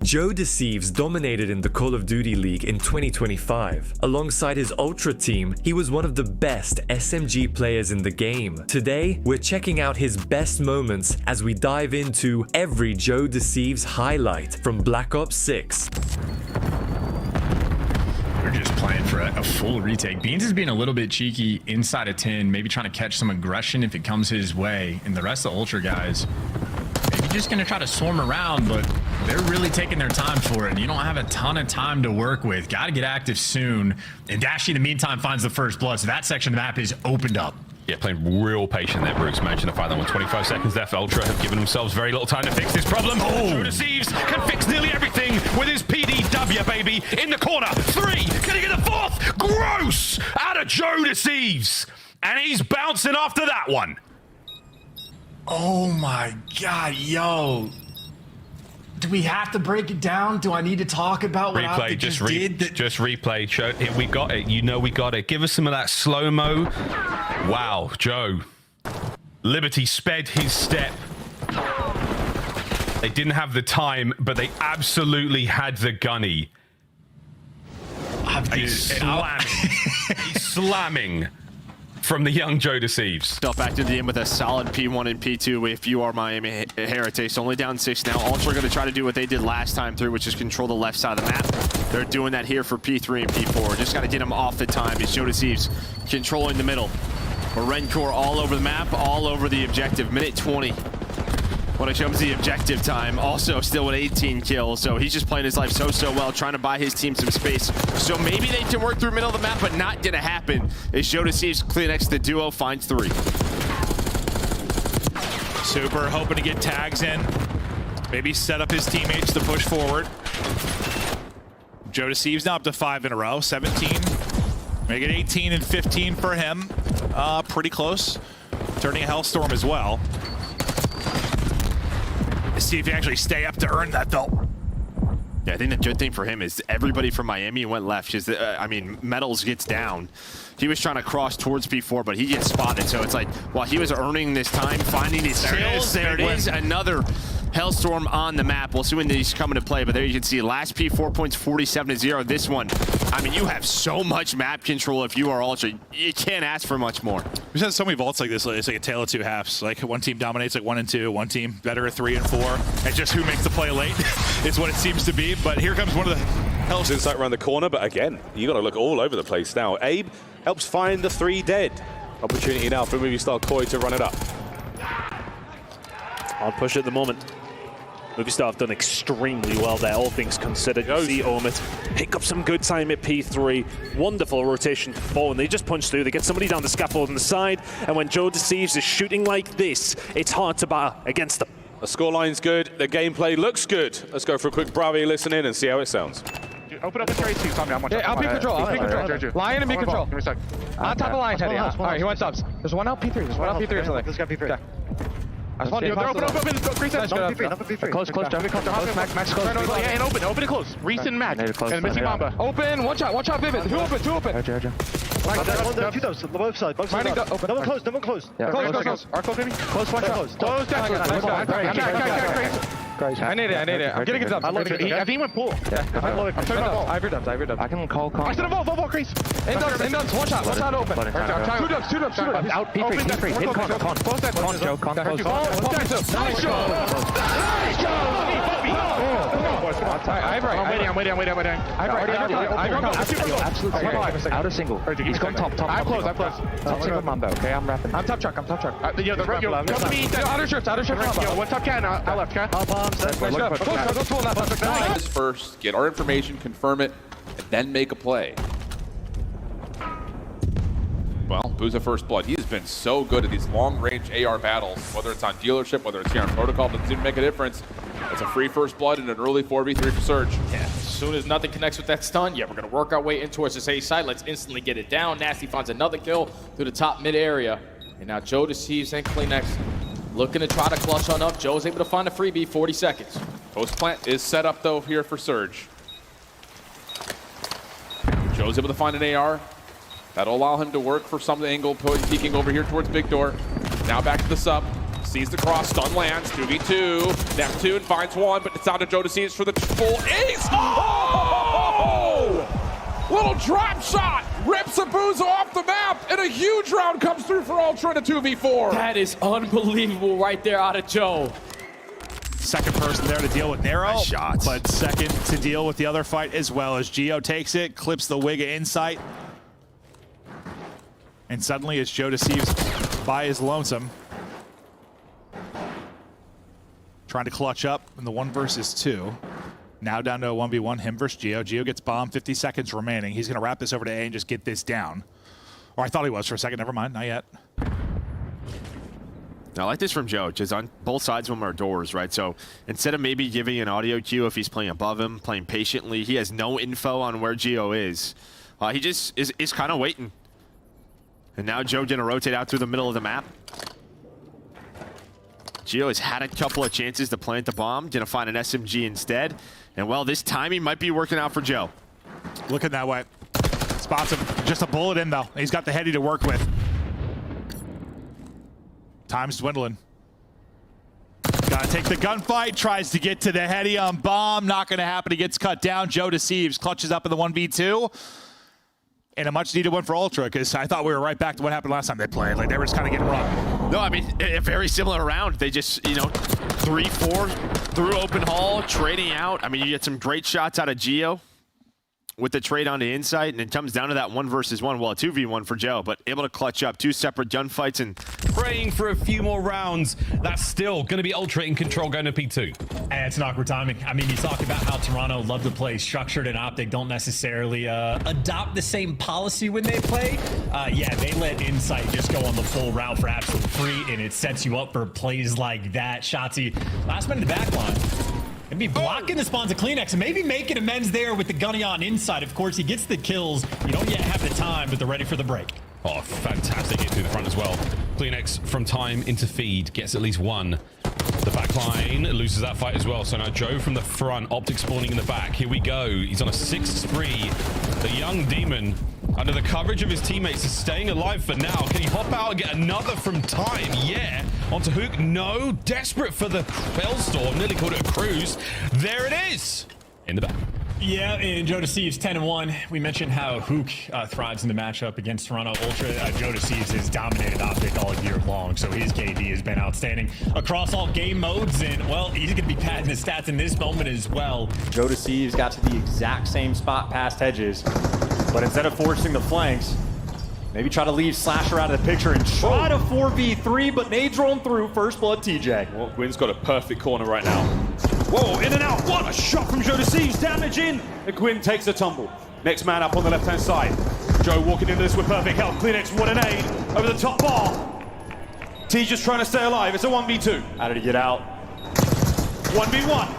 JoeDeceives dominated in the Call of Duty League in 2025. Alongside his Ultra team, he was one of the best SMG players in the game. Today, we're checking out his best moments as we dive into EVERY JoeDeceives Highlight from Black Ops 6. We're just playing for a full retake. Beans is being a little bit cheeky inside a 10, maybe trying to catch some aggression if it comes his way. And the rest of the Ultra guys, maybe just gonna try to swarm around, but they're really taking their time for it. You don't have a ton of time to work with. Gotta get active soon. And Dashy, in the meantime, finds the first blood. So that section of the map is opened up. Yeah, playing real patient there, Brooks. Managing to find that one. 25 seconds left. Ultra have given themselves very little time to fix this problem. Oh! JoeDeceives can fix nearly everything with his PDW, baby. In the corner. 3. Can he get a 4th? Gross! Out of JoeDeceives. And he's bouncing after that one. Oh my God, yo. Do we have to break it down? Do I need to talk about what replay? Just replay. Show it. We got it. You know we got it. Give us some of that slow-mo. Wow, Joe. Liberty sped his step. They didn't have the time, but they absolutely had the gunny. He's slamming. He's slamming from the young JoeDeceives. Back to the end with a solid P1 and P2 if you are Miami Heretics. Only down 6 now. Ultra are going to try to do what they did last time through, which is control the left side of the map. They're doing that here for P3 and P4. Just got to get them off the time as JoeDeceives controlling the middle. Rencore all over the map, all over the objective. Minute 20. When it comes to the objective time, also still with 18 kills. So he's just playing his life so well, trying to buy his team some space. So maybe they can work through middle of the map, but not gonna happen. As JoeDeceives clean next to the duo, finds 3. Super hoping to get tags in. Maybe set up his teammates to push forward. JoeDeceives now up to 5 in a row, 17. Make it 18 and 15 for him. Pretty close. Turning a Hellstorm as well. See if you actually stay up to earn that, though. Yeah, I think the good thing for him is everybody from Miami went left. I mean, Metals gets down. He was trying to cross towards P4, but he gets spotted. So it's like, while he was earning this time, finding his kills, there it is. Another Hellstorm on the map. We'll see when these come into play, but there you can see last P4 points 47-0. This one, I mean, you have so much map control if you are Ultra. You can't ask for much more. We've had so many vaults like this. It's like a tale of two halves. Like one team dominates like 1 and 2, one team better at 3 and 4. And just who makes the play late is what it seems to be. But here comes one of the Hellstorms. Insight around the corner, but again, you got to look all over the place now. Abe helps find the 3 dead. Opportunity now for Movistar Koi to run it up. On push at the moment. Movistar have done extremely well there, all things considered. You see Omid pick up some good time at P3. Wonderful rotation to 4, and they just punch through. They get somebody down the scaffold on the side, and when JoeDeceives is shooting like this, it's hard to bar against them. The scoreline's good, the gameplay looks good. Let's go for a quick Bravi listen in and see how it sounds. Open up the trade too, I'm yeah, I'll be control. Lion and be control. On top of Lion, Teddy. All right, he went subs. There's one out P3. There's one out P3 or something. Let's go P3. I just want to open. P3. Close, Max close. Yeah, and open and close. Reese and Mac. And missing Mamba. Open, watch out, Vivid. Two open. Two those, both sides. No one close. Yeah, close. Arco, baby. Close, one shot. Close, I need it. I'm getting it up. If he went pool. Yeah, I'm turning up. Ivory dubs. I can call. I said a vault, Crease. In dubs, one shot open. Two dubs. Out, P3. Hit con. Close that. Con, Joe. Nice I'm waiting. Absolutely. Out of single. He's gone top. I'm close. Top single Mamba, okay? I'm wrapping. I'm top truck. Outer shift. One top can, I left, okay? Let's first get our information, confirm it, and then make a play. Well, Booza first blood. He has been so good at these long-range AR battles, whether it's on dealership, whether it's here on protocol, doesn't seem to make a difference. It's a free first blood and an early 4v3 for Surge. Yeah, as soon as nothing connects with that stun, yeah, we're going to work our way in towards this A side. Let's instantly get it down. Nasty finds another kill through the top mid area. And now JoeDeceives and Kleenex looking to try to clutch on up. Joe's able to find a freebie, 40 seconds. Post plant is set up, though, here for Surge. Joe's able to find an AR. That'll allow him to work for some of the angle, peeking over here towards Big Door. Now back to the sub. sees the cross, stun lands, 2v2. Neptune finds one, but it's down to JoeDeceives for the full ace. Oh! Little drop shot, rips Abuza off the map, and a huge round comes through for Ultra in a 2v4. That is unbelievable right there out of Joe. Second person there to deal with Nero, Nice shots. but second to deal with the other fight as well, as Geo takes it, clips the Wig of Insight. And suddenly it's JoeDeceives by his lonesome. Trying to clutch up in the 1 versus 2. Now down to a 1v1, him versus Geo. Geo gets bombed, 50 seconds remaining. He's gonna wrap this over to A and just get this down. Or I thought he was for a second, never mind, not yet. I like this from Joe, just on both sides of him are doors, right? So instead of maybe giving an audio cue if he's playing above him, playing patiently, he has no info on where Geo is. He just is kind of waiting. And now Joe gonna rotate out through the middle of the map. Geo has had a couple of chances to plant the bomb, gonna find an SMG instead. And well, this timing might be working out for Joe. Looking that way. Spots him, just a bullet in though. He's got the heady to work with. Time's dwindling. Gotta take the gunfight, tries to get to the heady on bomb. Not gonna happen, he gets cut down. JoeDeceives clutches up in the 1v2. And a much needed one for Ultra, because I thought we were right back to what happened last time they played. Like, they were just kind of getting run. No, I mean, a very similar round. They just, 3-4 through open hall, trading out. I mean, you get some great shots out of Geo with the trade on the Insight, and it comes down to that 1 versus 1. Well, a 2v1 for Joe, but able to clutch up 2 separate gunfights and praying for a few more rounds. That's still going to be Ultra in control going to P2. And it's an awkward timing. I mean, you talk about how Toronto love to play structured, and OpTic don't necessarily adopt the same policy when they play. Yeah, they let Insight just go on the full route for absolute free, and it sets you up for plays like that. Shotzzy, last man in the back line. And be blocking the spawns of Kleenex and maybe making amends there with the gunny on inside. Of course, he gets the kills. You don't yet have the time, but they're ready for the break. Oh, fantastic hit through the front as well. Kleenex from time into feed gets at least one. The back line loses that fight as well. So now Joe from the front, OpTic spawning in the back. Here we go. He's on a 6th spree. The young demon, under the coverage of his teammates, is staying alive for now. Can he hop out and get another from time? Yeah. Onto Hook. No. Desperate for the Bellstorm. Nearly called it a cruise. There it is. In the back. Yeah, and JoeDeceives 10-1. We mentioned how Hook thrives in the matchup against Toronto Ultra. JoeDeceives has dominated OpTic all year long, so his KD has been outstanding across all game modes, and, well, he's going to be padding his stats in this moment as well. JoeDeceives got to the exact same spot past Hedges, but instead of forcing the flanks, maybe try to leave Slasher out of the picture and try to 4v3, but nades rolling through. First blood, TJ. Well, Gwyn's got a perfect corner right now. Whoa, in and out. What a shot from JoeDeceives. Damage in. And Gwyn takes a tumble. Next man up on the left-hand side. Joe walking into this with perfect health. Kleenex, what an aid. Over the top bar. T just trying to stay alive. It's a 1v2. How did he get out? 1v1.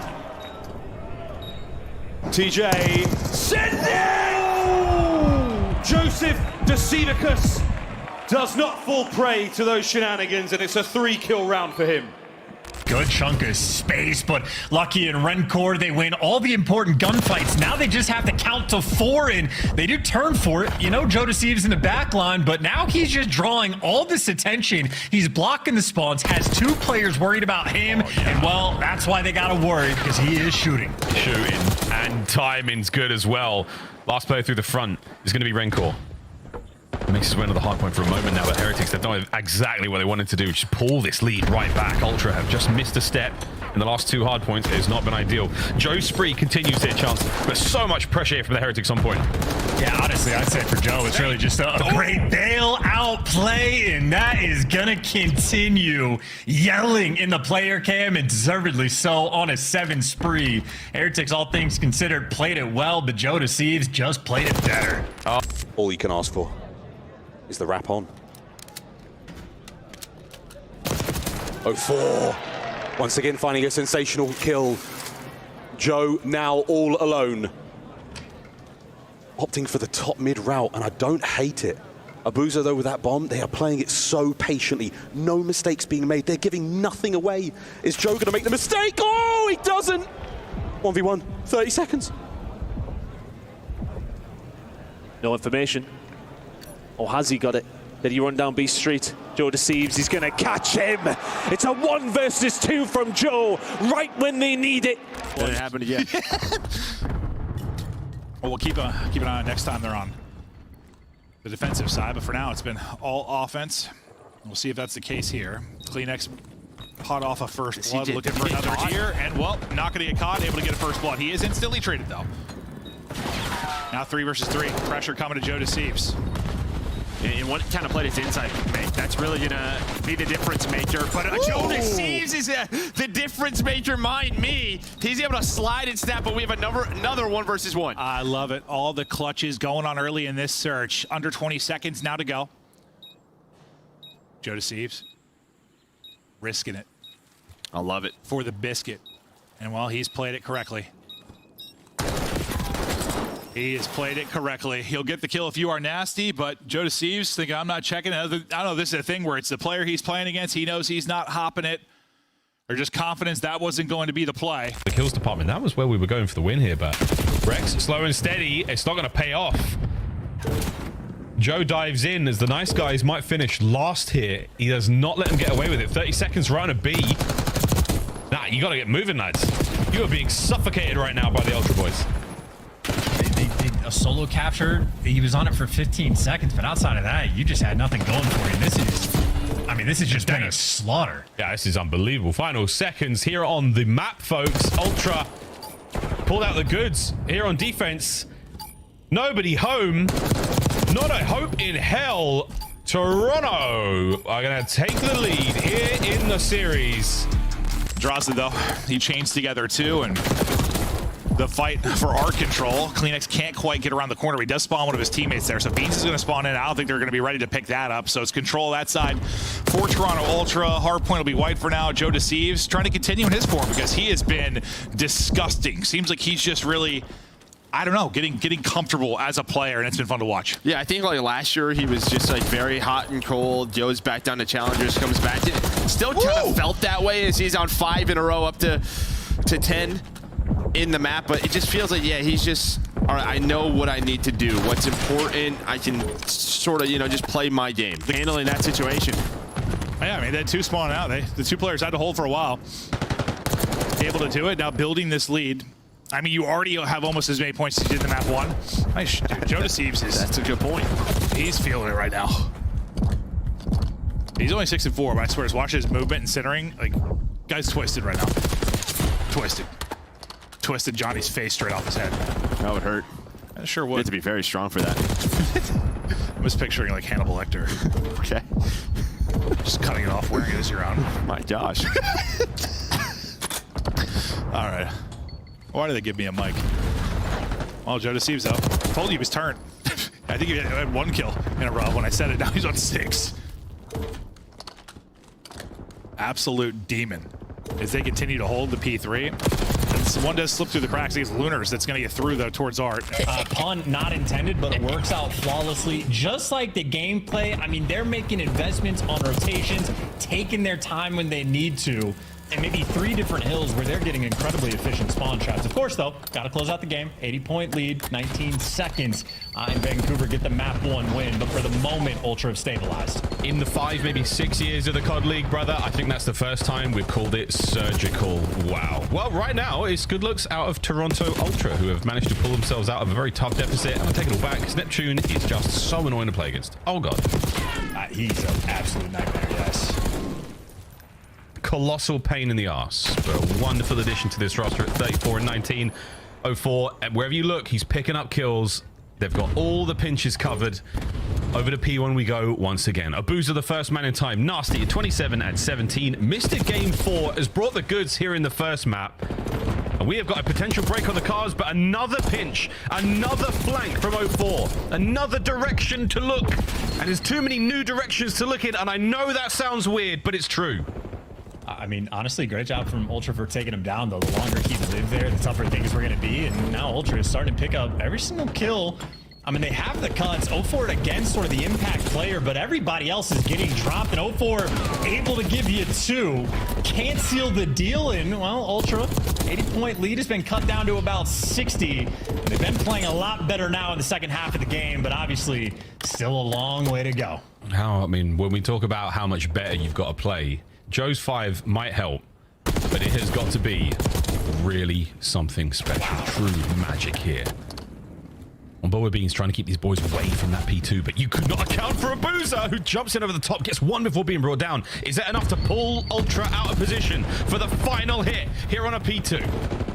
TJ. Send it! Joseph Deceivicus does not fall prey to those shenanigans, and it's a 3-kill round for him. Good chunk of space, but Lucky and Rencor, they win all the important gunfights. Now they just have to count to 4, and they do turn for it. JoeDeceives in the back line, but now he's just drawing all this attention. He's blocking the spawns, has 2 players worried about him, and, well, that's why they gotta worry, because he is shooting. And timing's good as well. Last player through the front is going to be Rencor. Makes his way into the hardpoint for a moment now, but Heretics, they've done exactly what they wanted to do, which is pull this lead right back. Ultra have just missed a step in the last 2 hardpoints. It has not been ideal. Joe's spree continues their chance, but so much pressure here from the Heretics on point. Yeah, honestly, I'd say for Joe, it's really just a great bailout play, and that is gonna continue. Yelling in the player cam, and deservedly so, on a 7 spree. Heretics, all things considered, played it well, but JoeDeceives just played it better. All you can ask for is the wrap on. 0-4. Once again finding a sensational kill. Joe now all alone. Opting for the top mid route, and I don't hate it. Abuza though with that bomb, they are playing it so patiently. No mistakes being made. They're giving nothing away. Is Joe gonna make the mistake? Oh, he doesn't! 1v1, 30 seconds. No information. Or has he got it? Did he run down B Street? JoeDeceives, he's going to catch him. It's a 1 versus 2 from Joe, right when they need it. Did it happen again? Well, we'll keep an eye on next time they're on the defensive side, but for now it's been all offense. We'll see if that's the case here. CleanX hot off a first blood, looking for another tier, and well, not going to get caught, able to get a first blood. He is instantly traded though. Now 3 versus 3, pressure coming to JoeDeceives. And what kind of play does inside make? That's really going to be the difference maker. But JoeDeceives is the difference maker, mind me. He's able to slide and snap, but we have another 1 versus 1. I love it. All the clutches going on early in this search. Under 20 seconds now to go. JoeDeceives risking it. I love it. For the biscuit. And well, he's played it correctly. He has played it correctly. He'll get the kill if you are nasty, but JoeDeceives thinking, I'm not checking. I don't know, this is a thing where it's the player he's playing against. He knows he's not hopping it. Or just confidence that wasn't going to be the play. The kills department, that was where we were going for the win here, but Rex, slow and steady. It's not going to pay off. Joe dives in as the nice guys might finish last here. He does not let them get away with it. 30 seconds round of B. Nah, you got to get moving, lads. You are being suffocated right now by the Ultra boys. A solo capture, he was on it for 15 seconds, but outside of that, you just had nothing going for you. This is, I mean, this has just been a slaughter. Yeah, this is unbelievable. Final seconds here on the map, folks. Ultra pulled out the goods here on defense. Nobody home. Not a hope in hell. Toronto are going to take the lead here in the series. Draws it though. He chains together too, and the fight for art control. CleanX can't quite get around the corner. He does spawn one of his teammates there, so Beans is going to spawn in. I don't think they're going to be ready to pick that up, so it's control that side for Toronto Ultra. Hardpoint will be white for now. JoeDeceives trying to continue in his form because he has been disgusting. Seems like he's just really, I don't know, getting comfortable as a player, and it's been fun to watch. Yeah, I think like last year he was just like very hot and cold. Joe's back down to challengers, comes back. Still kind of felt that way as he's on 5 in a row up to 10 in the map, but it just feels like, yeah, he's just, all right, I know what I need to do. What's important, I can sort of, you know, just play my game. Handling that situation. Yeah, I mean, they had 2 spawning out. The 2 players had to hold for a while. Able to do it, now building this lead. I mean, you already have almost as many points as you did in the map 1. Nice, dude. JoeDeceives is... That's a good point. He's feeling it right now. He's only 6-4, but I swear, just watch his movement and centering. Like, guy's twisted right now. Twisted Johnny's face straight off his head. That would hurt. It sure would. You have to be very strong for that. I'm just picturing like Hannibal Lecter. Okay. Just cutting it off, wearing it as your own. My gosh. All right. Why did they give me a mic? Well, JoeDeceives though. Told you he was turned. I think he had 1 kill in a row when I said it. Now he's on 6. Absolute demon. As they continue to hold the P3. One does slip through the cracks against Lunars. That's going to get through, though, towards Art. Pun not intended, but it works out flawlessly. Just like the gameplay, I mean, they're making investments on rotations, taking their time when they need to, and maybe 3 different hills where they're getting incredibly efficient spawn traps. Of course, though, got to close out the game. 80-point lead, 19 seconds in Vancouver, get the map 1 win. But for the moment, Ultra have stabilized. In the 5, maybe 6 years of the COD League, brother, I think that's the first time we've called it surgical. Wow. Well, right now, it's good looks out of Toronto Ultra, who have managed to pull themselves out of a very tough deficit. And I'll take it all back, because Neptune is just so annoying to play against. Oh, God. He's an absolute nightmare, yes. Colossal pain in the arse, but a wonderful addition to this roster at 34 and 19. 04, and wherever you look, he's picking up kills. They've got all the pinches covered. Over to P1 we go once again. Abuza, the first man in time. Nasty at 27 and 17. Missed it game 4, has brought the goods here in the first map. And we have got a potential break on the cards, but another pinch, another flank from 04, another direction to look. And there's too many new directions to look in, and I know that sounds weird, but it's true. I mean, honestly, great job from Ultra for taking him down, though. The longer he lived there, the tougher things were going to be. And now Ultra is starting to pick up every single kill. I mean, they have the cuts. 04 again, sort of the impact player, but everybody else is getting dropped. And 04 able to give you 2. Can't seal the deal in. Well, Ultra, 80-point lead has been cut down to about 60. They've been playing a lot better now in the second half of the game, but obviously still a long way to go. I mean, when we talk about how much better you've got to play, Joe's 5 might help, but it has got to be really something special. True magic here. On Boa Beans trying to keep these boys away from that P2, but you could not account for a Boozer who jumps in over the top, gets one before being brought down. Is that enough to pull Ultra out of position for the final hit here on a P2?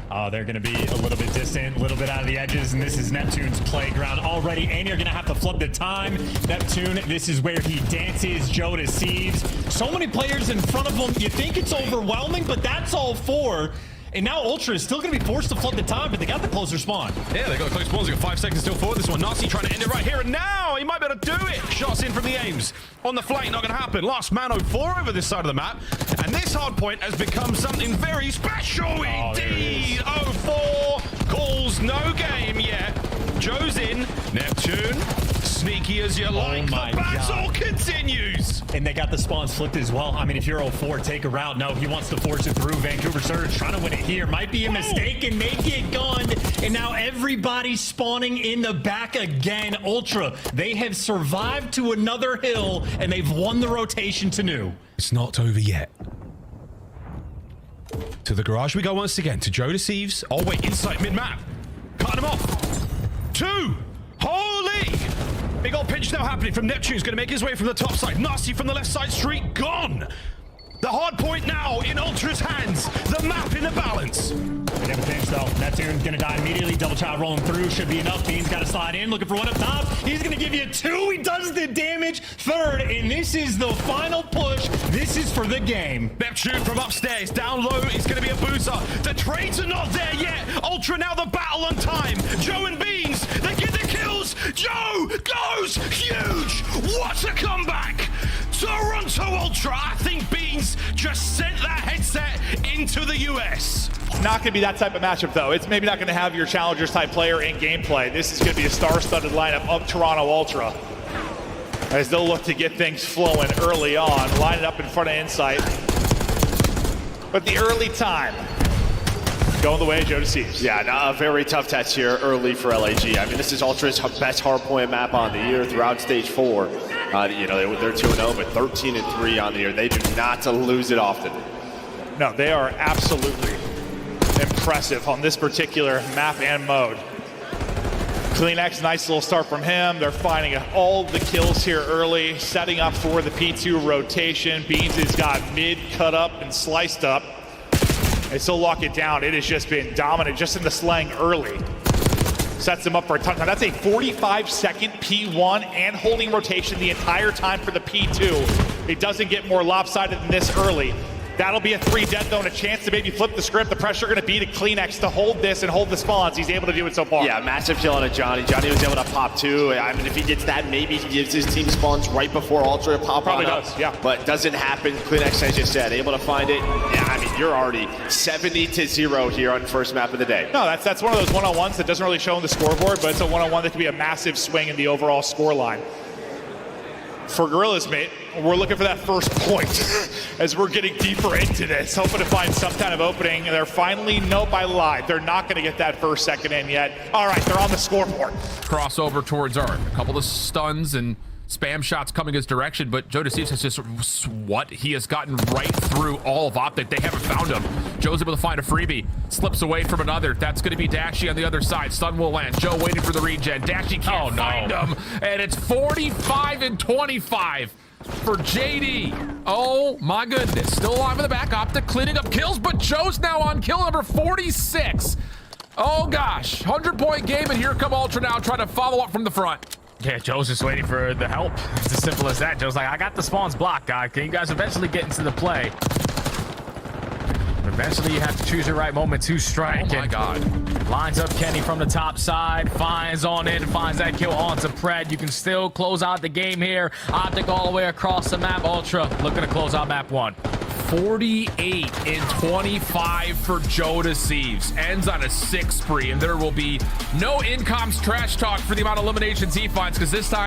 Oh, they're going to be a little bit distant, a little bit out of the edges, and this is Neptune's playground already, and you're going to have to flood the time. Neptune, this is where he dances. JoeDeceives. So many players in front of him. You think it's overwhelming, but that's all 4. And now Ultra is still going to be forced to flood the time, but they got the closer spawn. Yeah, they got close spawns. They got 5 seconds still forward. This one, Nasi trying to end it right here and now. He might be able to do it. Shots in from the aims. On the flank, not going to happen. Last man 04 over this side of the map. And this hardpoint has become something very special indeed. 04 calls no game yet. Joe's in. Neptune, sneaky as you like. The battle continues. And they got the spawns flipped as well. I mean, if you're 04, take a route. No, he wants to force it through. Vancouver Surge trying to win it here. Might be a mistake and they get gunned. And now everybody's spawning in the back again. Ultra, they have survived to another hill and they've won the rotation to new. It's not over yet. To the garage we go once again. To JoeDeceives. Oh, wait, inside mid-map. Cutting him off. 2. Holy! Big old pinch now happening from Neptune's going to make his way from the top side. Nasty from the left side street, gone. The hard point now in Ultra's hands. The map in the balance. They have a pinch though. Neptune's going to die immediately. Double child rolling through. Should be enough. Bean's got to slide in. Looking for one up top. He's going to give you 2. He does the damage. 3rd. And this is the final push. This is for the game. Neptune from upstairs. Down low is going to be a boozer. The trades are not there yet. Ultra now the battle on time. Joe and Beans, they get the kills. Joe goes huge. What a comeback. Toronto Ultra. I think Beans just sent that headset into the US. Not going to be that type of matchup, though. It's maybe not going to have your challengers type player in gameplay. This is going to be a star-studded lineup of Toronto Ultra, as they'll look to get things flowing early on, line it up in front of Insight. But the early time going the way of JoeDeceives. Yeah, a very tough test here early for LAG. I mean, this is Ultra's best hardpoint map on the year throughout stage 4. You know, they're 2-0, but 13-3 on the year. They do not lose it often. No, they are absolutely impressive on this particular map and mode. CleanX, nice little start from him. They're finding all the kills here early, setting up for the P2 rotation. Beans has got mid cut up and sliced up. They still lock it down. It has just been dominant just in the slang early. Sets him up for a ton. Now that's a 45-second P1 and holding rotation the entire time for the P2. It doesn't get more lopsided than this early. That'll be a 3 dead though, and a chance to maybe flip the script. The pressure going to be to CleanX to hold this and hold the spawns. He's able to do it so far. Yeah, massive kill on a Johnny. Johnny was able to pop 2. I mean, if he gets that, maybe he gives his team spawns right before Ultra pop Probably on does, up. yeah. But doesn't happen. CleanX, as you said, able to find it. Yeah, I mean, you're already 70-0 here on the first map of the day. No, that's one of those one-on-ones that doesn't really show on the scoreboard, but it's a one-on-one that can be a massive swing in the overall score line. For Gorillas, mate, we're looking for that first point as we're getting deeper into this, hoping to find some kind of opening. They're finally, nope, I lied. They're not going to get that first second in yet. All right, they're on the scoreboard. Crossover towards Art. A couple of stuns and spam shots coming his direction, but JoeDeceives has just he has gotten right through all of OpTic. They haven't found him. Joe's able to find a freebie, slips away from another. That's going to be Dashy on the other side. Stun will land. Joe waiting for the regen. Dashy can't find him, and it's 45-25 for JD. Oh my goodness, still alive in the back. OpTic cleaning up kills, but Joe's now on kill number 46. Oh gosh, 100-point game, and here come Ultra now trying to follow up from the front. Yeah, Joe's just waiting for the help. It's as simple as that. Joe's like, I got the spawns blocked, guys. Can you guys eventually get into the play? Eventually, you have to choose your right moment to strike. Oh my God. Lines up Kenny from the top side, finds on in, finds that kill onto Pred. You can still close out the game here. OpTic all the way across the map. Ultra looking to close out map 1. 48-25 for JoeDeceives. Ends on a 6 spree, and there will be no in-comms trash talk for the amount of eliminations he finds, because this time